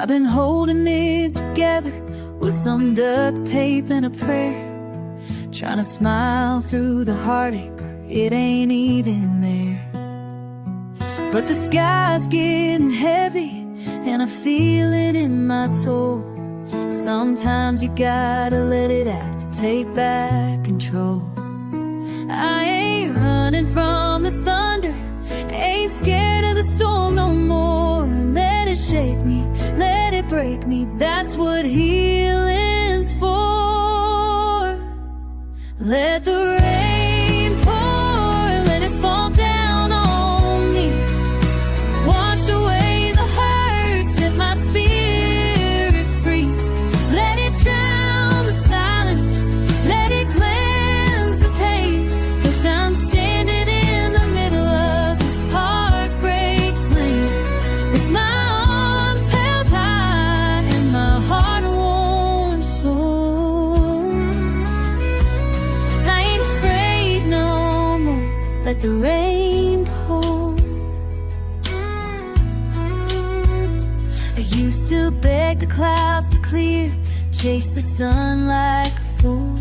I've been holding it together with some duct tape and a prayer, trying to smile through the heartache, it ain't even there. But the sky's getting heavy and I feel it in my soul. Sometimes you gotta let it out to take back control. I ain't running from the thunder, ain't scared of the storm no more. Let it shake me, let it break me, that's what healing's for. Let the rain pour, let it fall down on me, wash away the hurt, set my spirit free. Let it drown the silence, let it cleanse the pain, 'cause I'm standing in the middle of this heartbreak plain, with my arms held high and my heart worn sore. I ain't afraid no more, let the rain pour. I used to beg the clouds to clear, chase the sun like a fool.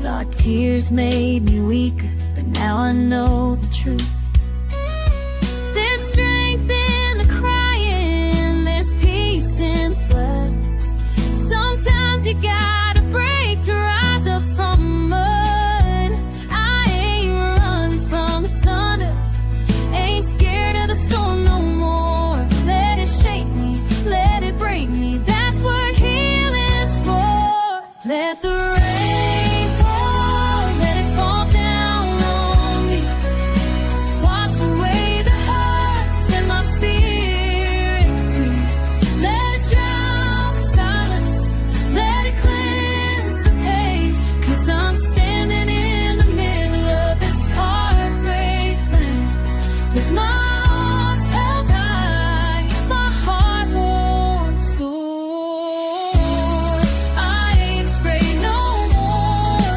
Thought tears made me weaker, but now I know the truth. There's strength in the crying, there's peace in the flood. Sometimes you gotta break to rise up from mud. I ain't running from the thunder, ain't scared of the storm no more. Let it shake me, let it break me, that's what healing's for. Let the rain pour, let it fall down on me, wash away the hurt, set my spirit free. Let it drown the silence, let it cleanse the pain, 'cause I'm standing in the middle of this heartbreak plain, with my arms held high, my heart worn sore. I ain't afraid no more,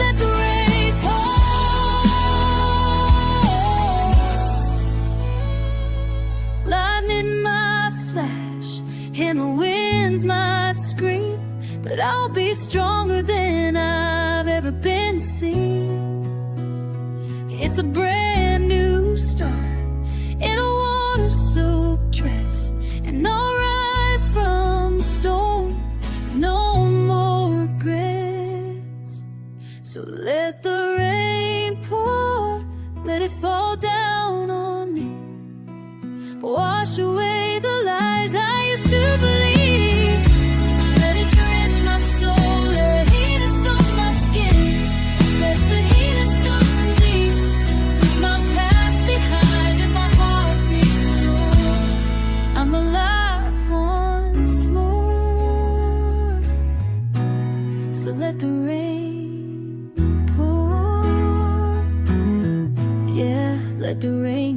let the rain pour. Lightning might flash and the winds might scream, but I'll be stronger than I've ever been seen. It's a brand new start in a water-soaked dress, and I'll rise from the storm, no more regrets. So let the rain pour, let it fall down on me, wash away the lies I used to believe. Let it drench my soul, let it heat us on my skin, let the heat us start from deep, leave my past behind and my heart restore. I'm alive once more, so let the rain pour. Yeah, let the rain